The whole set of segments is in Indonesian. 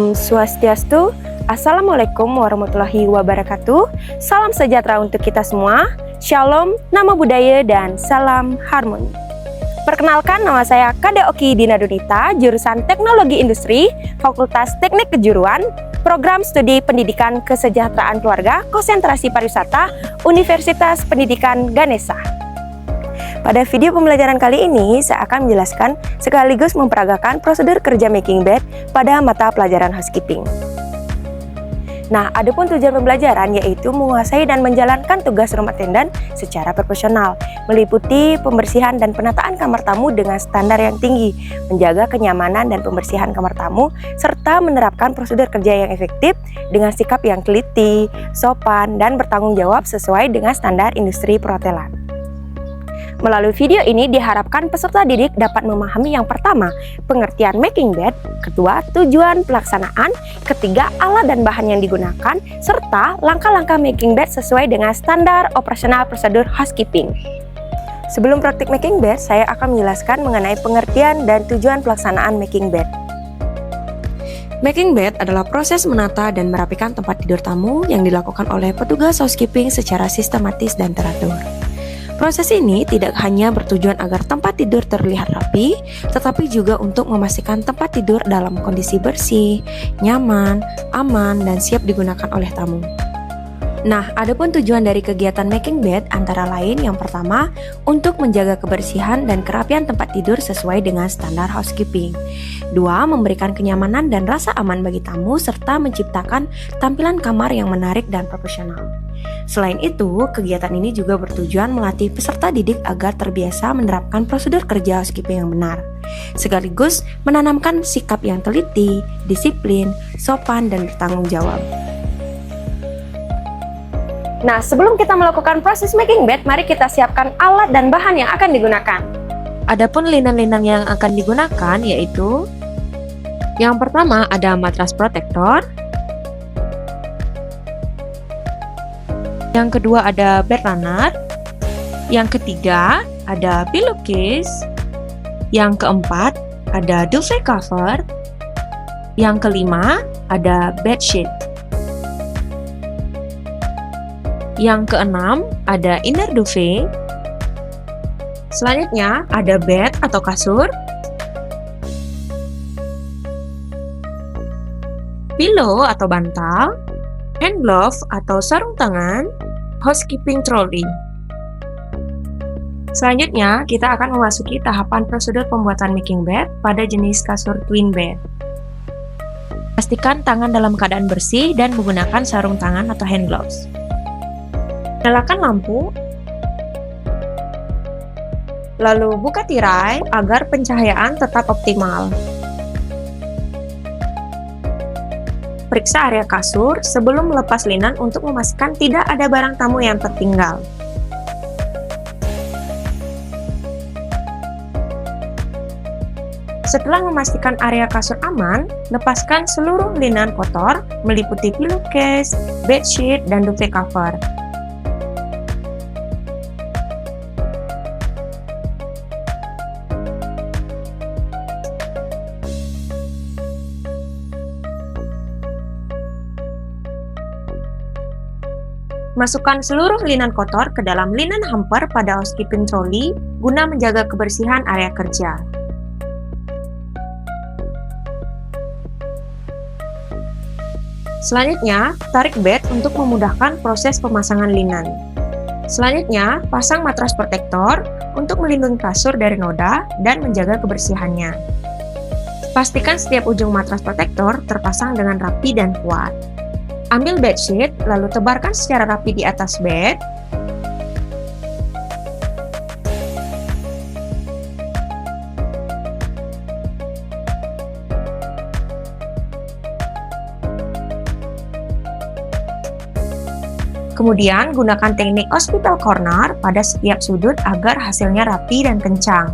Om Swastiastu, Assalamualaikum warahmatullahi wabarakatuh. Salam sejahtera untuk kita semua. Shalom, nama budaya, dan salam harmoni. Perkenalkan, nama saya Kade Oki Dina Dunita, jurusan Teknologi Industri, Fakultas Teknik Kejuruan, Program Studi Pendidikan Kesejahteraan Keluarga, Konsentrasi Pariwisata, Universitas Pendidikan Ganesha. Pada video pembelajaran kali ini, saya akan menjelaskan sekaligus memperagakan prosedur kerja making bed pada mata pelajaran housekeeping. Nah, adapun tujuan pembelajaran yaitu menguasai dan menjalankan tugas rumah tenda secara profesional, meliputi pembersihan dan penataan kamar tamu dengan standar yang tinggi, menjaga kenyamanan dan pembersihan kamar tamu, serta menerapkan prosedur kerja yang efektif dengan sikap yang teliti, sopan, dan bertanggung jawab sesuai dengan standar industri perhotelan. Melalui video ini diharapkan peserta didik dapat memahami yang pertama, pengertian making bed, kedua, tujuan pelaksanaan, ketiga, alat dan bahan yang digunakan, serta langkah-langkah making bed sesuai dengan standar operasional prosedur housekeeping. Sebelum praktik making bed, saya akan menjelaskan mengenai pengertian dan tujuan pelaksanaan making bed. Making bed adalah proses menata dan merapikan tempat tidur tamu yang dilakukan oleh petugas housekeeping secara sistematis dan teratur. Proses ini tidak hanya bertujuan agar tempat tidur terlihat rapi, tetapi juga untuk memastikan tempat tidur dalam kondisi bersih, nyaman, aman, dan siap digunakan oleh tamu. Nah, adapun tujuan dari kegiatan making bed antara lain yang pertama, untuk menjaga kebersihan dan kerapian tempat tidur sesuai dengan standar housekeeping. Dua, memberikan kenyamanan dan rasa aman bagi tamu serta menciptakan tampilan kamar yang menarik dan profesional. Selain itu, kegiatan ini juga bertujuan melatih peserta didik agar terbiasa menerapkan prosedur kerja housekeeping yang benar, sekaligus menanamkan sikap yang teliti, disiplin, sopan, dan bertanggung jawab. Nah, sebelum kita melakukan proses making bed, mari kita siapkan alat dan bahan yang akan digunakan. Adapun linen-linen yang akan digunakan yaitu yang pertama ada matras protektor, yang kedua ada bed runner, yang ketiga ada pillowcase, yang keempat ada duvet cover, yang kelima ada bedsheet, yang keenam ada inner duvet, selanjutnya ada bed atau kasur, pillow atau bantal, hand glove atau sarung tangan, housekeeping trolley. Selanjutnya, kita akan memasuki tahapan prosedur pembuatan making bed pada jenis kasur twin bed. Pastikan tangan dalam keadaan bersih dan menggunakan sarung tangan atau hand gloves. Nyalakan lampu, lalu buka tirai agar pencahayaan tetap optimal. Periksa area kasur sebelum melepas linen untuk memastikan tidak ada barang tamu yang tertinggal. Setelah memastikan area kasur aman, lepaskan seluruh linen kotor meliputi pillowcase, bedsheet, dan duvet cover. Masukkan seluruh linen kotor ke dalam linen hamper pada housekeeping trolley guna menjaga kebersihan area kerja. Selanjutnya, tarik bed untuk memudahkan proses pemasangan linen. Selanjutnya, pasang matras protektor untuk melindungi kasur dari noda dan menjaga kebersihannya. Pastikan setiap ujung matras protektor terpasang dengan rapi dan kuat. Ambil bedsheet, lalu tebarkan secara rapi di atas bed. Kemudian, gunakan teknik hospital corner pada setiap sudut agar hasilnya rapi dan kencang.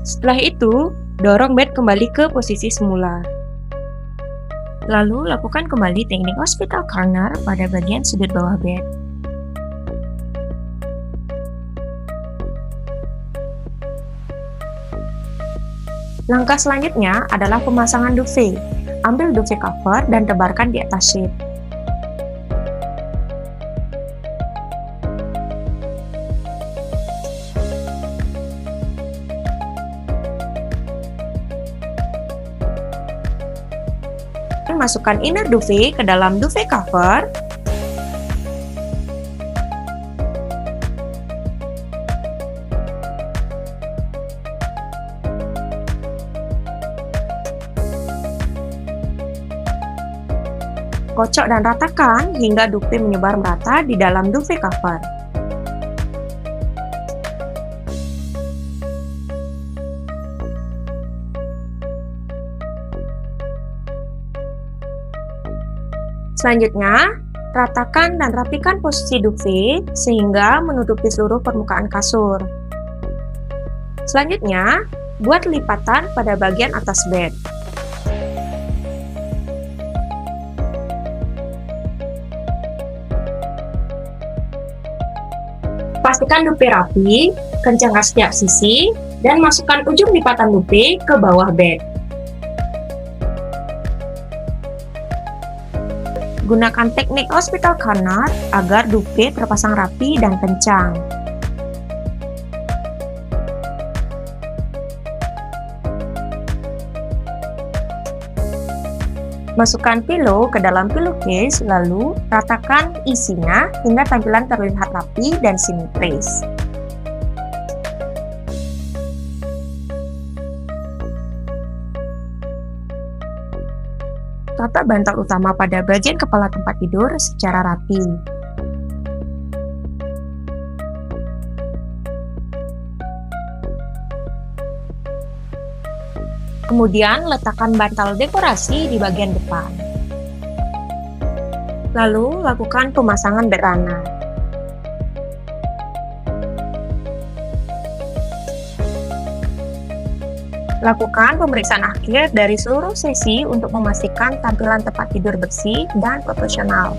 Setelah itu, dorong bed kembali ke posisi semula. Lalu, lakukan kembali teknik hospital corner pada bagian sudut bawah bed. Langkah selanjutnya adalah pemasangan duvet. Ambil duvet cover dan tebarkan di atas sheet. Masukkan inner duvet ke dalam duvet cover. Kocok dan ratakan hingga duvet menyebar merata di dalam duvet cover. Selanjutnya, ratakan dan rapikan posisi duvet sehingga menutupi seluruh permukaan kasur. Selanjutnya, buat lipatan pada bagian atas bed. Pastikan duvet rapi, kencangkan setiap sisi, dan masukkan ujung lipatan duvet ke bawah bed. Gunakan teknik hospital corner agar duvet terpasang rapi dan kencang. Masukkan pillow ke dalam pillowcase, lalu ratakan isinya hingga tampilan terlihat rapi dan simetris. Tata bantal utama pada bagian kepala tempat tidur secara rapi. Kemudian letakkan bantal dekorasi di bagian depan. Lalu lakukan pemasangan bed runner. Lakukan pemeriksaan akhir dari seluruh sesi untuk memastikan tampilan tempat tidur bersih dan profesional.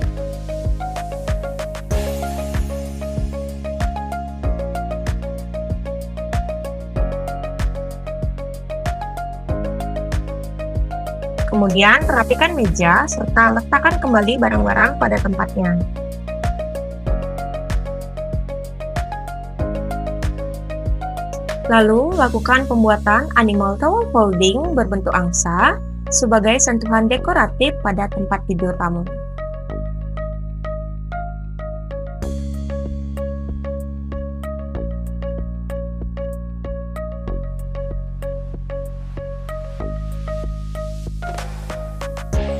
Kemudian, rapikan meja serta letakkan kembali barang-barang pada tempatnya. Lalu, lakukan pembuatan animal towel folding berbentuk angsa sebagai sentuhan dekoratif pada tempat tidur tamu.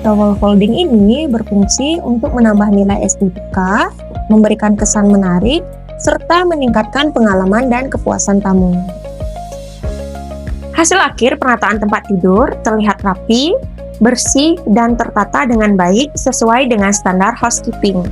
Towel folding ini berfungsi untuk menambah nilai estetika, memberikan kesan menarik, serta meningkatkan pengalaman dan kepuasan tamu. Hasil akhir penataan tempat tidur terlihat rapi, bersih, dan tertata dengan baik sesuai dengan standar housekeeping.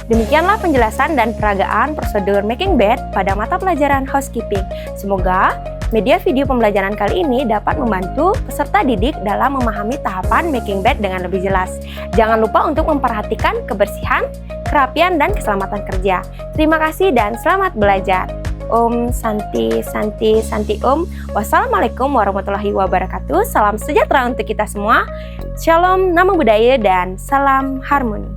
Demikianlah penjelasan dan peragaan prosedur making bed pada mata pelajaran housekeeping. Semoga media video pembelajaran kali ini dapat membantu peserta didik dalam memahami tahapan making bed dengan lebih jelas. Jangan lupa untuk memperhatikan kebersihan, kerapian, dan keselamatan kerja. Terima kasih dan selamat belajar. Om Santi Santi Santi Om. Wassalamualaikum warahmatullahi wabarakatuh. Salam sejahtera untuk kita semua. Shalom, nama budaya, dan salam harmoni.